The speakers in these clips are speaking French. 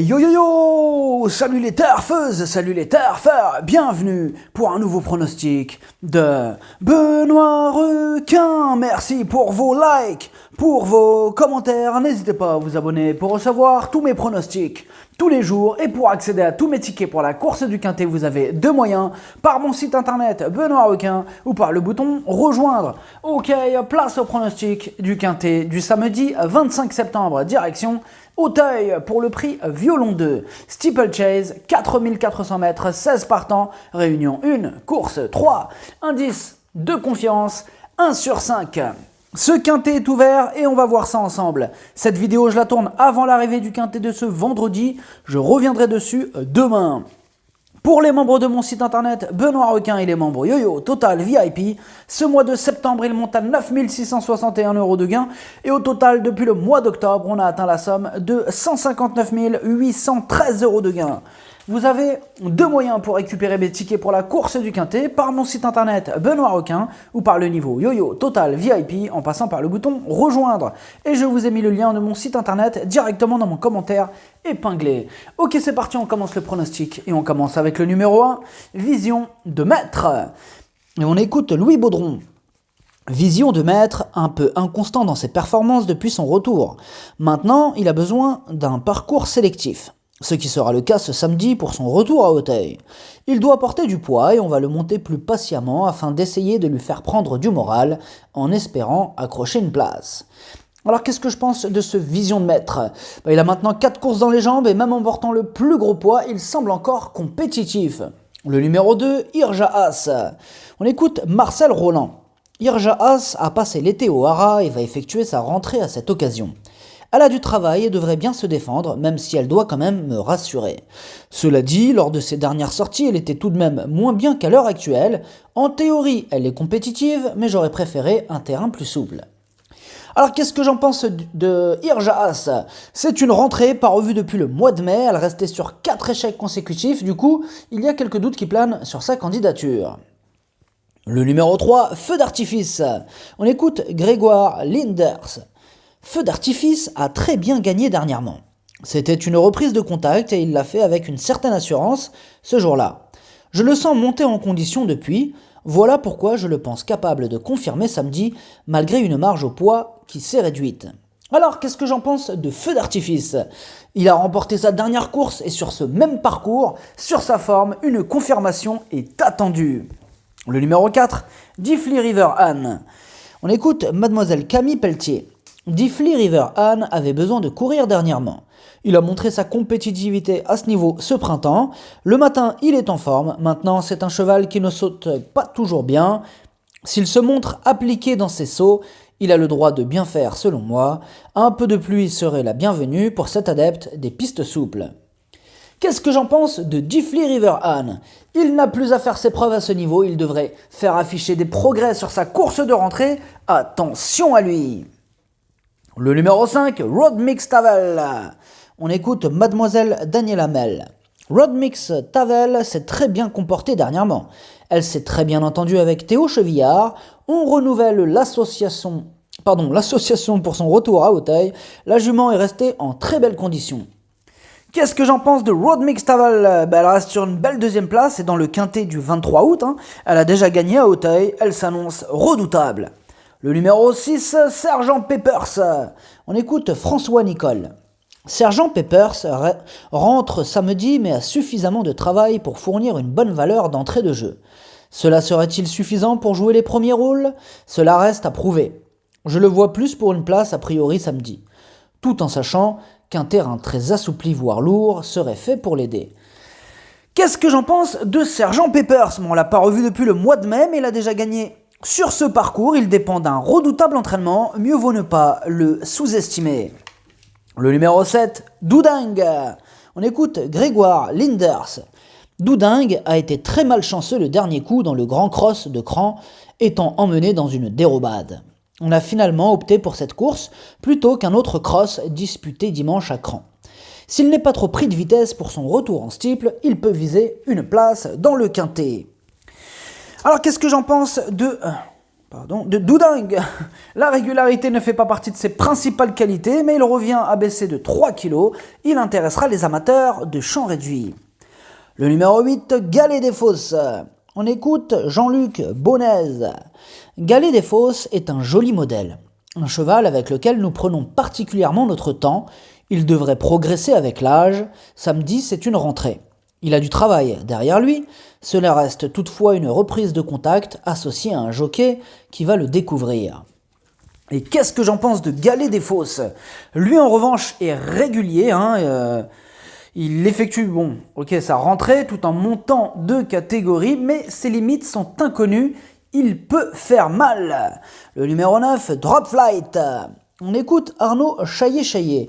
Yo yo yo! Salut les turfeuses, salut les turfeurs, bienvenue pour un nouveau pronostic de Benoît Requin. Merci pour vos likes, pour vos commentaires, n'hésitez pas à vous abonner pour recevoir tous mes pronostics tous les jours et pour accéder à tous mes tickets pour la course du Quintet, vous avez deux moyens, par mon site internet Benoît Requin ou par le bouton rejoindre. Ok, place au pronostic du Quintet du samedi 25 septembre, direction Auteuil pour le prix Violon 2, Steeplechase, 4400 mètres, 16 partants, réunion 1, course 3, indice de confiance, 1 sur 5. Ce Quintet est ouvert et on va voir ça ensemble. Cette vidéo, je la tourne avant l'arrivée du Quintet de ce vendredi. Je reviendrai dessus demain. Pour les membres de mon site internet Benoît Requin et les membres Yo-Yo Total VIP, ce mois de septembre, il monte à 9 661 € de gain. Et au total, depuis le mois d'octobre, on a atteint la somme de 159 813 € de gain. Vous avez deux moyens pour récupérer mes tickets pour la course du Quintet, par mon site internet Benoît Requin ou par le niveau Yo-Yo Total VIP en passant par le bouton rejoindre. Et je vous ai mis le lien de mon site internet directement dans mon commentaire épinglé. Ok, c'est parti, on commence le pronostic et on commence avec le numéro 1, Vision de Maître. Et on écoute Louis Baudron. Vision de Maître, un peu inconstant dans ses performances depuis son retour. Maintenant, il a besoin d'un parcours sélectif. Ce qui sera le cas ce samedi pour son retour à Auteuil. Il doit porter du poids et on va le monter plus patiemment afin d'essayer de lui faire prendre du moral en espérant accrocher une place. Alors qu'est-ce que je pense de ce Vision de Maître ? Il a maintenant 4 courses dans les jambes et même en portant le plus gros poids, il semble encore compétitif. Le numéro 2, Irja As. On écoute Marcel Roland. Irja As a passé l'été au Hara et va effectuer sa rentrée à cette occasion. Elle a du travail et devrait bien se défendre, même si elle doit quand même me rassurer. Cela dit, lors de ses dernières sorties, elle était tout de même moins bien qu'à l'heure actuelle. En théorie, elle est compétitive, mais j'aurais préféré un terrain plus souple. Alors qu'est-ce que j'en pense de Irja As ? C'est une rentrée pas revue depuis le mois de mai, elle restait sur 4 échecs consécutifs, du coup, il y a quelques doutes qui planent sur sa candidature. Le numéro 3, Feu d'artifice. On écoute Grégoire Linders. Feu d'artifice a très bien gagné dernièrement. C'était une reprise de contact et il l'a fait avec une certaine assurance ce jour-là. Je le sens monter en condition depuis, voilà pourquoi je le pense capable de confirmer samedi malgré une marge au poids qui s'est réduite. Alors qu'est-ce que j'en pense de Feu d'artifice ? Il a remporté sa dernière course et sur ce même parcours, sur sa forme, une confirmation est attendue. Le numéro 4, Diffley River Anne. On écoute Mademoiselle Camille Pelletier. Diffley River Anne avait besoin de courir dernièrement. Il a montré sa compétitivité à ce niveau ce printemps. Le matin, il est en forme. Maintenant, c'est un cheval qui ne saute pas toujours bien. S'il se montre appliqué dans ses sauts, il a le droit de bien faire selon moi. Un peu de pluie serait la bienvenue pour cet adepte des pistes souples. Qu'est-ce que j'en pense de Diffley River Anne ? Il n'a plus à faire ses preuves à ce niveau. Il devrait faire afficher des progrès sur sa course de rentrée. Attention à lui ! Le numéro 5, Rodmix Tavel. On écoute Mademoiselle Daniela Mel. Rodmix Tavel s'est très bien comportée dernièrement. Elle s'est très bien entendue avec Théo Chevillard. On renouvelle l'association pour son retour à Auteuil. La jument est restée en très belle condition. Qu'est-ce que j'en pense de Rodmix Tavel ? Elle reste sur une belle deuxième place et dans le Quintet du 23 août. Elle a déjà gagné à Auteuil. Elle s'annonce redoutable. Le numéro 6, Sergent Peppers. On écoute François Nicole. Sergent Peppers rentre samedi mais a suffisamment de travail pour fournir une bonne valeur d'entrée de jeu. Cela serait-il suffisant pour jouer les premiers rôles ? Cela reste à prouver. Je le vois plus pour une place a priori samedi, tout en sachant qu'un terrain très assoupli voire lourd serait fait pour l'aider. Qu'est-ce que j'en pense de Sergent Peppers ? On l'a pas revu depuis le mois de mai mais il a déjà gagné. Sur ce parcours, il dépend d'un redoutable entraînement, mieux vaut ne pas le sous-estimer. Le numéro 7, Doudingue. On écoute Grégoire Linders. Doudingue a été très malchanceux le dernier coup dans le grand cross de Cran, étant emmené dans une dérobade. On a finalement opté pour cette course plutôt qu'un autre cross disputé dimanche à Cran. S'il n'est pas trop pris de vitesse pour son retour en steeple, il peut viser une place dans le Quintet. Alors qu'est-ce que j'en pense de de Doudingue. La régularité ne fait pas partie de ses principales qualités, mais il revient à baisser de 3 kg. Il intéressera les amateurs de champ réduit. Le numéro 8, Galet des Fosses. On écoute Jean-Luc Bonez. Galet des Fosses est un joli modèle. Un cheval avec lequel nous prenons particulièrement notre temps. Il devrait progresser avec l'âge. Samedi, c'est une rentrée. Il a du travail derrière lui, cela reste toutefois une reprise de contact associée à un jockey qui va le découvrir. Et qu'est-ce que j'en pense de Galet des Fosses ? Lui en revanche est régulier, il effectue sa rentrée tout en montant de catégorie, mais ses limites sont inconnues, il peut faire mal. Le numéro 9, Drop Flight. On écoute Arnaud Chaillet-Chaillet.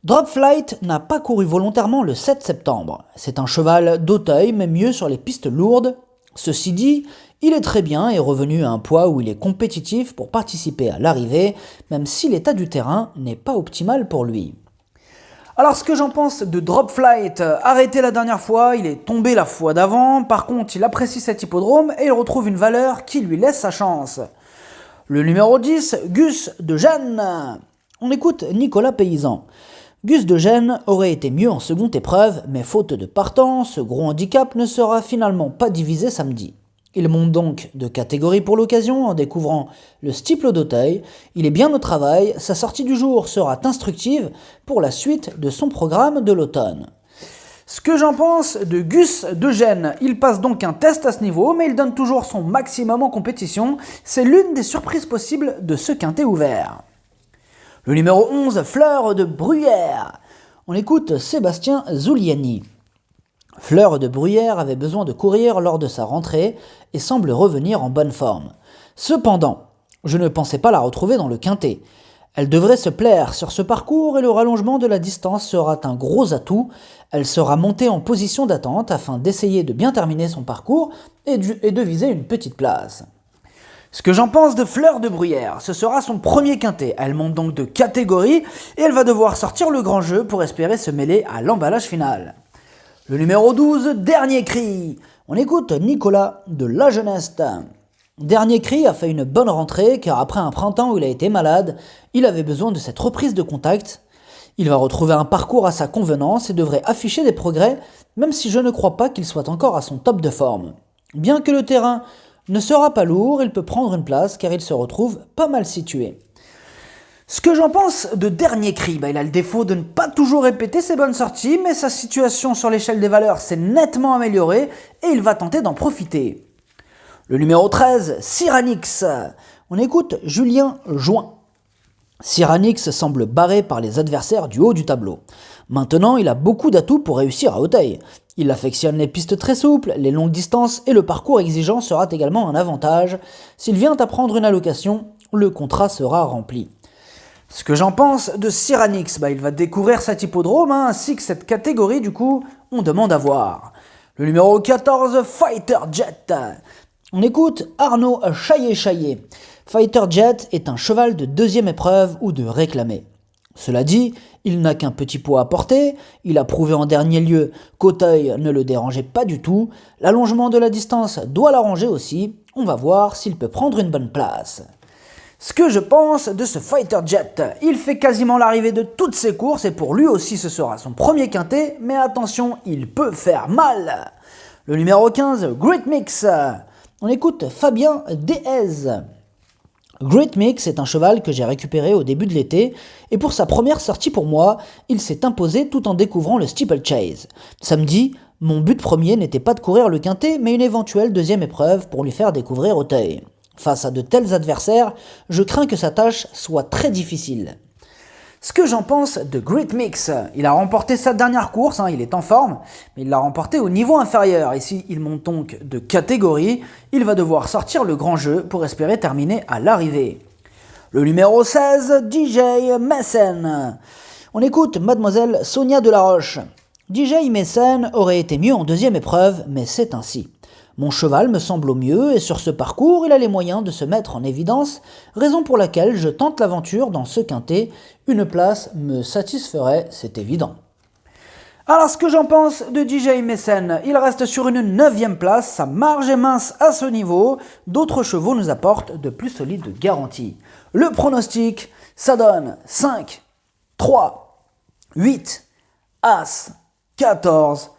Drop Flight n'a pas couru volontairement le 7 septembre. C'est un cheval d'Auteuil, mais mieux sur les pistes lourdes. Ceci dit, il est très bien et revenu à un poids où il est compétitif pour participer à l'arrivée, même si l'état du terrain n'est pas optimal pour lui. Alors ce que j'en pense de Drop Flight, arrêté la dernière fois, il est tombé la fois d'avant, par contre il apprécie cet hippodrome et il retrouve une valeur qui lui laisse sa chance. Le numéro 10, Gus de Gênes. On écoute Nicolas Paysan. Gus de Gênes aurait été mieux en seconde épreuve, mais faute de partant, ce gros handicap ne sera finalement pas divisé samedi. Il monte donc de catégorie pour l'occasion en découvrant le Stiple d'Auteuil. Il est bien au travail, sa sortie du jour sera instructive pour la suite de son programme de l'automne. Ce que j'en pense de Gus de Gênes, il passe donc un test à ce niveau, mais il donne toujours son maximum en compétition. C'est l'une des surprises possibles de ce quintet ouvert. Le numéro 11, Fleur de Bruyère. On écoute Sébastien Zuliani. Fleur de Bruyère avait besoin de courir lors de sa rentrée et semble revenir en bonne forme. Cependant, je ne pensais pas la retrouver dans le quintet. Elle devrait se plaire sur ce parcours et le rallongement de la distance sera un gros atout. Elle sera montée en position d'attente afin d'essayer de bien terminer son parcours et de viser une petite place. Ce que j'en pense de Fleur de Bruyère, ce sera son premier quintet. Elle monte donc de catégorie et elle va devoir sortir le grand jeu pour espérer se mêler à l'emballage final. Le numéro 12, Dernier Cri. On écoute Nicolas de La Jeunesse. Dernier Cri a fait une bonne rentrée car après un printemps où il a été malade, il avait besoin de cette reprise de contact. Il va retrouver un parcours à sa convenance et devrait afficher des progrès, même si je ne crois pas qu'il soit encore à son top de forme. Bien que le terrain ne sera pas lourd, il peut prendre une place car il se retrouve pas mal situé. Ce que j'en pense de Dernier Cri, il a le défaut de ne pas toujours répéter ses bonnes sorties, mais sa situation sur l'échelle des valeurs s'est nettement améliorée et il va tenter d'en profiter. Le numéro 13, Cyranix. On écoute Julien Join. Cyranix semble barré par les adversaires du haut du tableau. Maintenant, il a beaucoup d'atouts pour réussir à Auteuil. Il affectionne les pistes très souples, les longues distances et le parcours exigeant sera également un avantage. S'il vient à prendre une allocation, le contrat sera rempli. Ce que j'en pense de Cyranix, il va découvrir cet hippodrome ainsi que cette catégorie, du coup, on demande à voir. Le numéro 14, Fighter Jet. On écoute Arnaud Chaillet-Chaillet. Fighter Jet est un cheval de deuxième épreuve ou de réclamé. Cela dit, il n'a qu'un petit poids à porter, il a prouvé en dernier lieu qu'Auteuil ne le dérangeait pas du tout, l'allongement de la distance doit l'arranger aussi, on va voir s'il peut prendre une bonne place. Ce que je pense de ce Fighter Jet, il fait quasiment l'arrivée de toutes ses courses et pour lui aussi ce sera son premier quintet, mais attention, il peut faire mal. Le numéro 15, Great Mix. On écoute Fabien Déhez. Great Mix est un cheval que j'ai récupéré au début de l'été et pour sa première sortie pour moi, il s'est imposé tout en découvrant le steeplechase. Samedi, mon but premier n'était pas de courir le quintet mais une éventuelle deuxième épreuve pour lui faire découvrir Auteuil. Face à de tels adversaires, je crains que sa tâche soit très difficile. Ce que j'en pense de Great Mix, il a remporté sa dernière course, il est en forme, mais il l'a remporté au niveau inférieur. Ici, il monte donc de catégorie, il va devoir sortir le grand jeu pour espérer terminer à l'arrivée. Le numéro 16, DJ Messen. On écoute Mademoiselle Sonia Delaroche. DJ Messen aurait été mieux en deuxième épreuve, mais c'est ainsi. Mon cheval me semble au mieux et sur ce parcours, il a les moyens de se mettre en évidence, raison pour laquelle je tente l'aventure dans ce quintet. Une place me satisferait, c'est évident. Alors ce que j'en pense de DJ Mécène, il reste sur une 9e place, sa marge est mince à ce niveau, d'autres chevaux nous apportent de plus solides garanties. Le pronostic, ça donne 5, 3, 8, As, 14,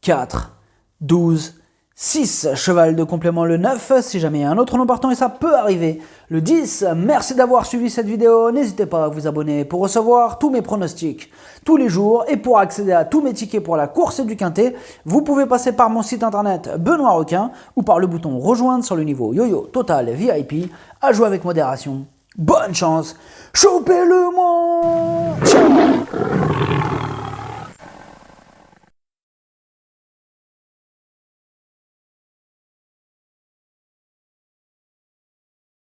4, 12, 6, cheval de complément le 9, si jamais il y a un autre nom partant et ça peut arriver. Le 10, merci d'avoir suivi cette vidéo, n'hésitez pas à vous abonner pour recevoir tous mes pronostics tous les jours et pour accéder à tous mes tickets pour la course du Quintet, vous pouvez passer par mon site internet Benoît Requin ou par le bouton rejoindre sur le niveau YoYo Total VIP, à jouer avec modération. Bonne chance, chopez-le moi!